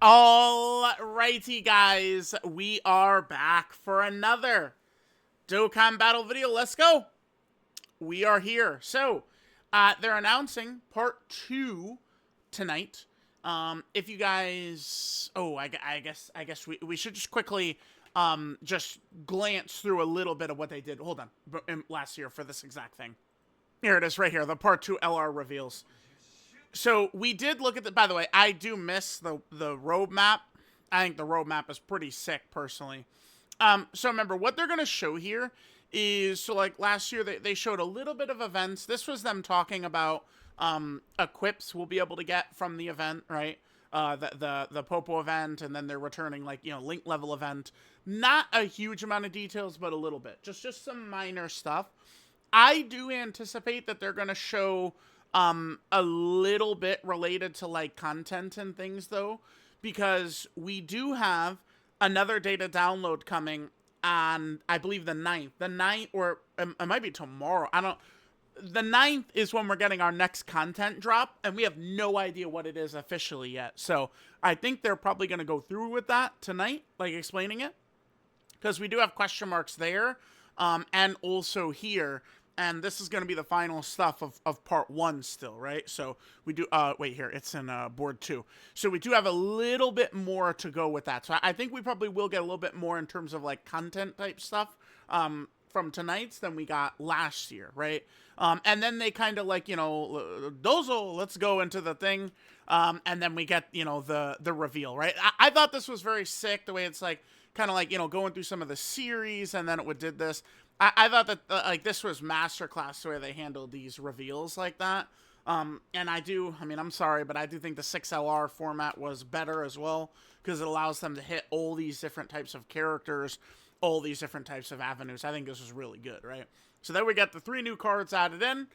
Alrighty, guys, we are back for another Dokkan battle video. Let's go. We are here. So, they're announcing part 2 tonight. If you guys, I guess we should just quickly just glance through a little bit of what they did. Hold on, last year for this exact thing. Here it is, right here. The part 2 LR reveals. So we did look at the, by the way, I do miss the roadmap. I think the roadmap is pretty sick, personally. So remember, what they're going to show here is, so like last year, they showed a little bit of events. This was them talking about equips we'll be able to get from the event, right? The Popo event, and then they're returning, like, you know, link level event. Not a huge amount of details, but a little bit. Just some minor stuff. I do anticipate that they're going to show a little bit related to like content and things, though, because we do have another data download coming on, I believe, the 9th. The 9th, or it might be tomorrow. The 9th is when we're getting our next content drop, and we have no idea what it is officially yet. So I think they're probably going to go through with that tonight, like explaining it, because we do have question marks there, and also here. And this is going to be the final stuff of part 1 still, right? So we do, wait here, it's in board 2. So we do have a little bit more to go with that. So I think we probably will get a little bit more in terms of like content type stuff from tonight's than we got last year, right? And then they kind of like, you know, Dozo, let's go into the thing. And then we get, you know, the reveal, right? I thought this was very sick, the way it's like, kind of like, you know, going through some of the series, and then it did this. I thought that, like, this was masterclass the way they handled these reveals like that. And I'm sorry, but I do think the 6LR format was better as well, because it allows them to hit all these different types of characters, all these different types of avenues. I think this is really good, right? So then we got the 3 new cards added in,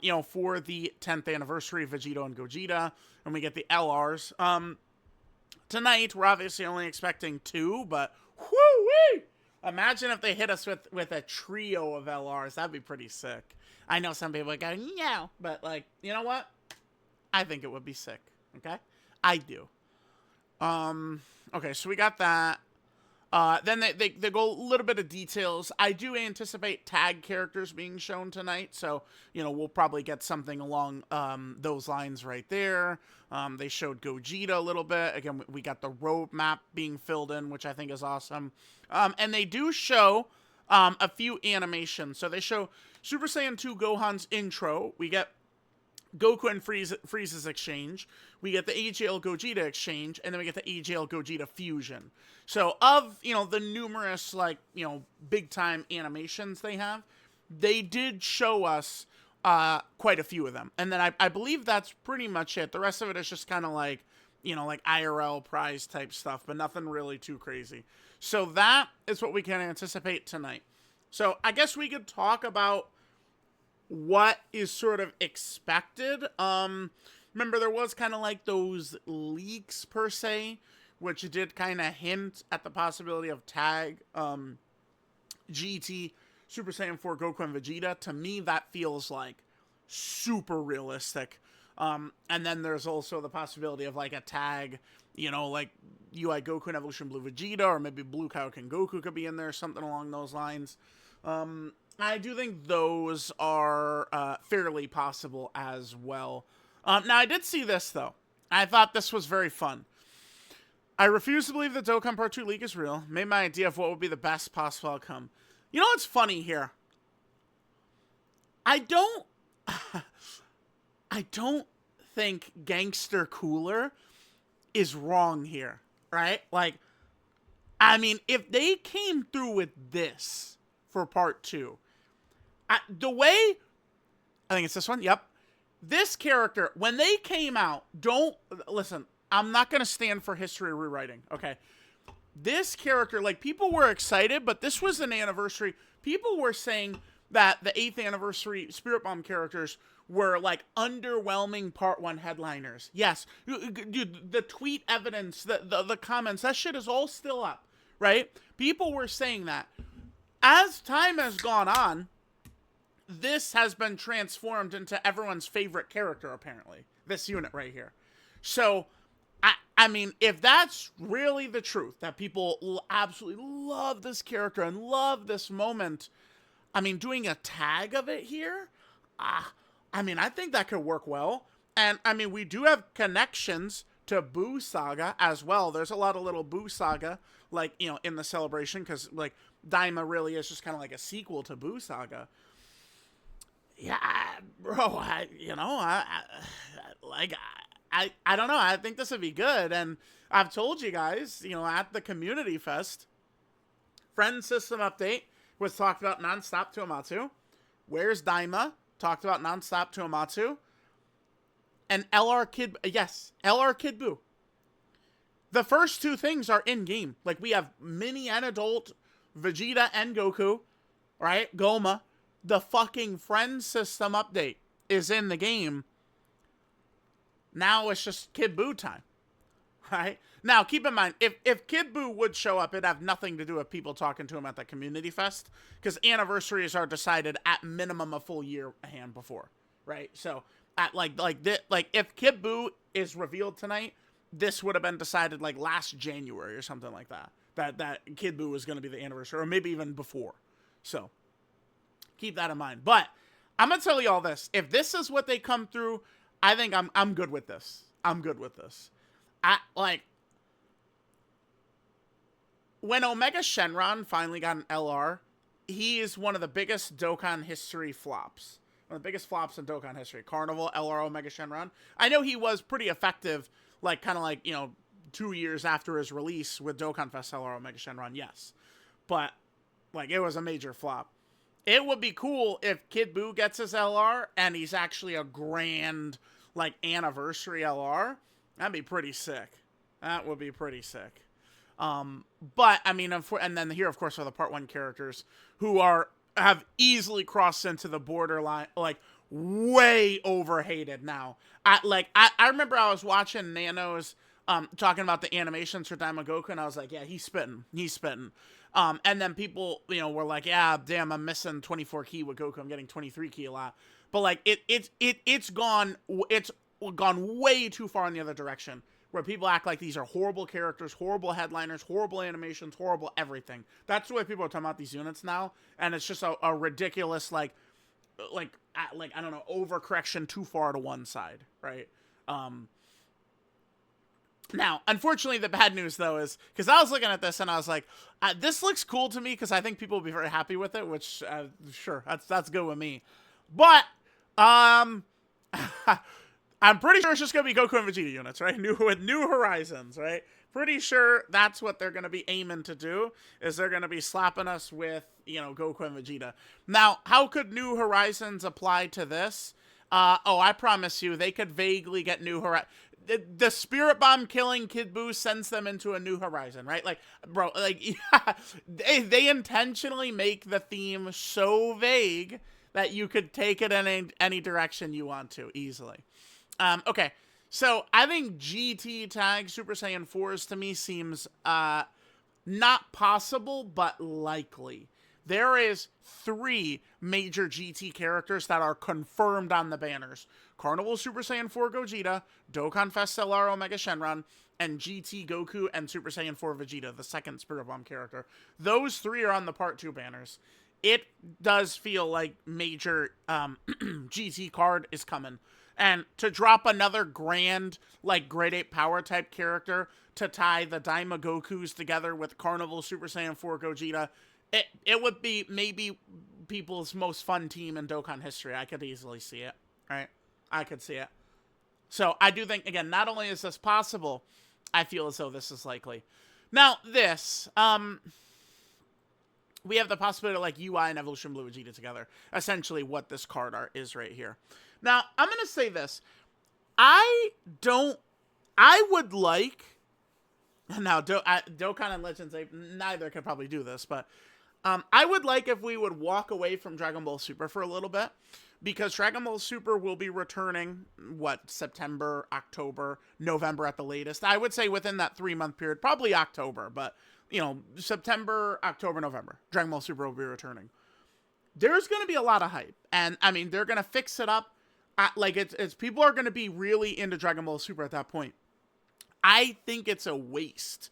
you know, for the 10th anniversary of Vegito and Gogeta, and we get the LRs. Tonight, we're obviously only expecting 2, but whoo-wee! Imagine if they hit us with a trio of LRs. That'd be pretty sick. I know some people are going, yeah, but, like, you know what? I think it would be sick, okay? I do. Okay, so we got that. Then they go a little bit of details. I do anticipate tag characters being shown tonight, so, you know, we'll probably get something along those lines right there. They showed Gogeta a little bit. Again, we got the roadmap being filled in, which I think is awesome. And they do show a few animations. So they show Super Saiyan 2 Gohan's intro. We get Goku and Frieza's exchange. We get the AJL Gogeta exchange, and then we get the AJL Gogeta fusion. So of, you know, the numerous, like, you know, big time animations they have, they did show us quite a few of them. And then I believe that's pretty much it. The rest of it is just kind of like, you know, like IRL prize type stuff, but nothing really too crazy. So that is what we can anticipate tonight. So I guess we could talk about what is sort of expected. Remember, there was kind of like those leaks per se, which did kind of hint at the possibility of tag GT Super Saiyan 4 Goku and Vegeta. To me, that feels like super realistic. And then there's also the possibility of like a tag, you know, like UI Goku and Evolution Blue Vegeta, or maybe Blue Kaioken Goku could be in there, something along those lines. I do think those are fairly possible as well. Now, I did see this, though. I thought this was very fun. I refuse to believe the Dokkan Part 2 leak is real. Made my idea of what would be the best possible outcome. You know what's funny here? I don't think Gangster Cooler is wrong here, right? Like, I mean, if they came through with this for part 2, the way, I think it's this one, yep. This character, when they came out, listen, I'm not going to stand for history rewriting, okay? This character, like, people were excited, but this was an anniversary. People were saying that the 8th anniversary Spirit Bomb characters were, like, underwhelming part 1 headliners. Yes, dude, the tweet evidence, the comments, that shit is all still up, right? People were saying that. As time has gone on, this has been transformed into everyone's favorite character, apparently. This unit right here. So I mean, if that's really the truth, that people absolutely love this character and love this moment, I mean, doing a tag of it here, I mean, I think that could work well. And, I mean, we do have connections to Boo Saga as well. There's a lot of little Boo Saga, like, you know, in the celebration, because, like, Daima really is just kind of like a sequel to Boo Saga. Yeah, bro, I don't know. I think this would be good. And I've told you guys, you know, at the Community Fest, Friend System Update was talked about nonstop to Amatsu. Where's Daima? Talked about nonstop to Amatsu. And LR Kid, yes, LR Kid Buu. The first two things are in-game. Like, we have mini and adult Vegeta and Goku, right? Goma. The fucking Friend System Update is in the game. Now it's just Kid Buu time, right? Now, keep in mind, if Kid Buu would show up, it'd have nothing to do with people talking to him at the Community Fest, because anniversaries are decided at minimum a full year hand before, right? So, at like if Kid Buu is revealed tonight, this would have been decided like last January or something like that. That Kid Buu was going to be the anniversary, or maybe even before. So, keep that in mind. But I'm gonna tell you all this: if this is what they come through, I think I'm good with this. I'm good with this. When Omega Shenron finally got an LR, he is one of the biggest Dokkan history flops. One of the biggest flops in Dokkan history. Carnival, LR, Omega Shenron. I know he was pretty effective, like, kind of like, you know, 2 years after his release with Dokkan Fest LR, Omega Shenron, yes. But, like, it was a major flop. It would be cool if Kid Buu gets his LR and he's actually a grand, like, anniversary LR. That'd be pretty sick. That would be pretty sick. But, I mean, and then here, of course, are the Part 1 characters who have easily crossed into the borderline, like, way overhated now. I remember I was watching Nano's, talking about the animations for Daima and I was like, yeah, he's spitting. And then people, you know, were like, yeah, damn, I'm missing 24 key with Goku. I'm getting 23 key a lot. But, like, it's gone way too far in the other direction, where people act like these are horrible characters, horrible headliners, horrible animations, horrible everything. That's the way people are talking about these units now, and it's just a ridiculous, like, I don't know, overcorrection too far to one side, right? Now, unfortunately, the bad news, though, is, because I was looking at this, and I was like, this looks cool to me, because I think people will be very happy with it, which, sure, that's good with me. But, I'm pretty sure it's just going to be Goku and Vegeta units, right? With New Horizons, right? Pretty sure that's what they're going to be aiming to do, is they're going to be slapping us with, you know, Goku and Vegeta. Now, how could New Horizons apply to this? I promise you, they could vaguely get New Horizons. The Spirit Bomb killing Kid Buu sends them into a new horizon, right? Like, bro, like, yeah, they intentionally make the theme so vague that you could take it in any direction you want to, easily. Okay, so I think GT tag Super Saiyan 4s to me seems not possible, but likely. There is 3 major GT characters that are confirmed on the banners. Carnival Super Saiyan 4 Gogeta, Dokkan Fest LR Omega Shenron, and GT Goku and Super Saiyan 4 Vegeta, the second Spirit Bomb character. Those 3 are on the Part 2 banners. It does feel like major GT card is coming. And to drop another grand, like, grade 8 power type character to tie the Daima Gokus together with Carnival Super Saiyan 4 Gogeta, it would be maybe people's most fun team in Dokkan history. I could easily see it, right? I could see it. So I do think, again, not only is this possible, I feel as though this is likely. Now, this, we have the possibility of, like, UI and Evolution Blue Vegeta together. Essentially what this card art is right here. Now, I'm going to say this. I would like, now, Dokkan and Legends, neither could probably do this, but I would like if we would walk away from Dragon Ball Super for a little bit, because Dragon Ball Super will be returning, September, October, November at the latest. I would say within that 3-month period, probably October, but, you know, September, October, November, Dragon Ball Super will be returning. There's going to be a lot of hype, and, I mean, they're going to fix it up. Like, it's people are going to be really into Dragon Ball Super at that point. I think it's a waste,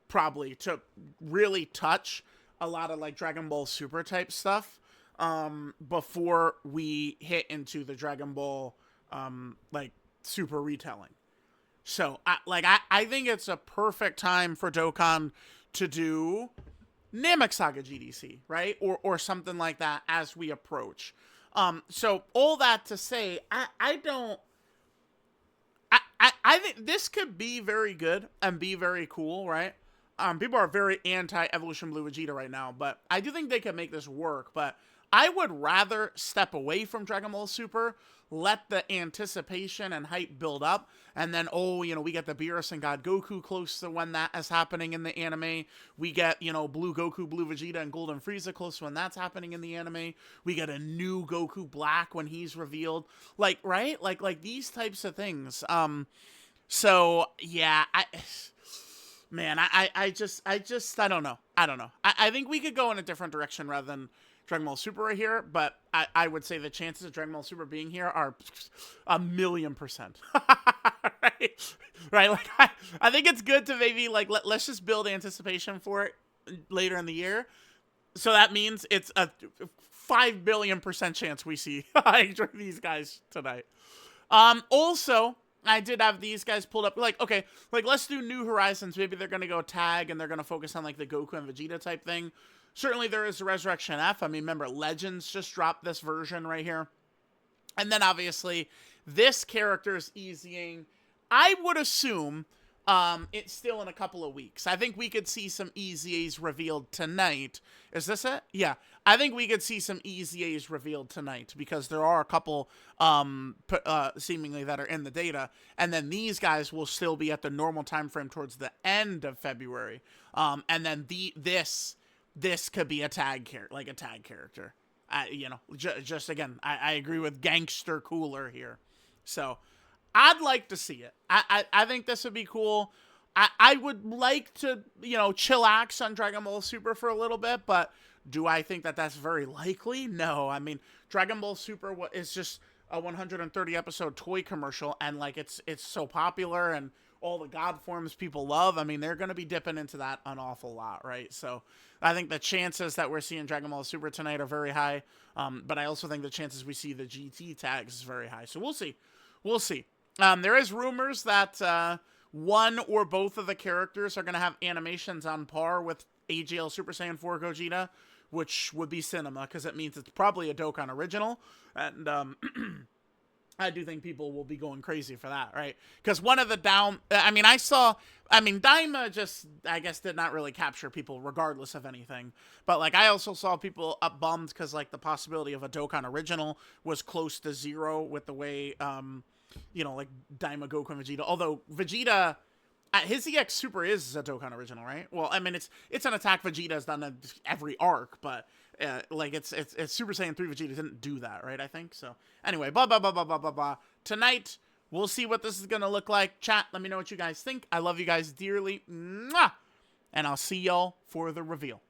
probably, to really touch a lot of like Dragon Ball Super type stuff before we hit into the Dragon Ball like Super retelling. So I think it's a perfect time for Dokkan to do Namek Saga GDC, right? Or something like that as we approach. So all that to say, I think this could be very good and be very cool, right? People are very anti-Evolution Blue Vegeta right now, but I do think they can make this work. But I would rather step away from Dragon Ball Super, let the anticipation and hype build up, and then, we get the Beerus and God Goku close to when that is happening in the anime. We get, Blue Goku, Blue Vegeta, and Golden Frieza close to when that's happening in the anime. We get a new Goku Black when he's revealed. Like, right? Like these types of things. So, yeah, I don't know. I think we could go in a different direction rather than Dragon Ball Super right here, but I would say the chances of Dragon Ball Super being here are 1,000,000%. Right? Like, I think it's good to maybe, like, let's just build anticipation for it later in the year. So that means it's a 5,000,000,000% chance we see these guys tonight. Also, I did have these guys pulled up. Like, okay, like, let's do New Horizons. Maybe they're going to go tag and they're going to focus on, like, the Goku and Vegeta type thing. Certainly there is Resurrection F. I mean, remember, Legends just dropped this version right here. And then, obviously, this character is easying. I would assume it's still in a couple of weeks. I think we could see some EZAs revealed tonight. Is this it? Yeah. I think we could see some EZAs revealed tonight because there are a couple seemingly that are in the data. And then these guys will still be at the normal time frame towards the end of February. And then this could be a tag character. Just again, I agree with Gangster Cooler here. So I'd like to see it. I think this would be cool. I would like to, chillax on Dragon Ball Super for a little bit, but do I think that that's very likely? No. I mean, Dragon Ball Super is just a 130 episode toy commercial, and like it's so popular and all the god forms people love. I mean, they're going to be dipping into that an awful lot, right? So I think the chances that we're seeing Dragon Ball Super tonight are very high, but I also think the chances we see the GT tags is very high. So we'll see. There is rumors that one or both of the characters are going to have animations on par with AGL Super Saiyan 4 Gogeta, which would be cinema, because it means it's probably a Dokkan original, and I do think people will be going crazy for that, right? Because one of the Daima just, I guess, did not really capture people regardless of anything. But, like, I also saw people up bummed because, like, the possibility of a Dokkan original was close to zero with the way, like, Daima, Goku, and Vegeta. Although, Vegeta, his EX Super is a Dokkan original, right? Well, I mean, it's an attack Vegeta's done in every arc, but... it's Super Saiyan 3 Vegeta didn't do that, right? I think so. Anyway, blah blah blah blah blah blah blah. Tonight we'll see what this is gonna look like. Chat, let me know what you guys think. I love you guys dearly. Mwah! And I'll see y'all for the reveal.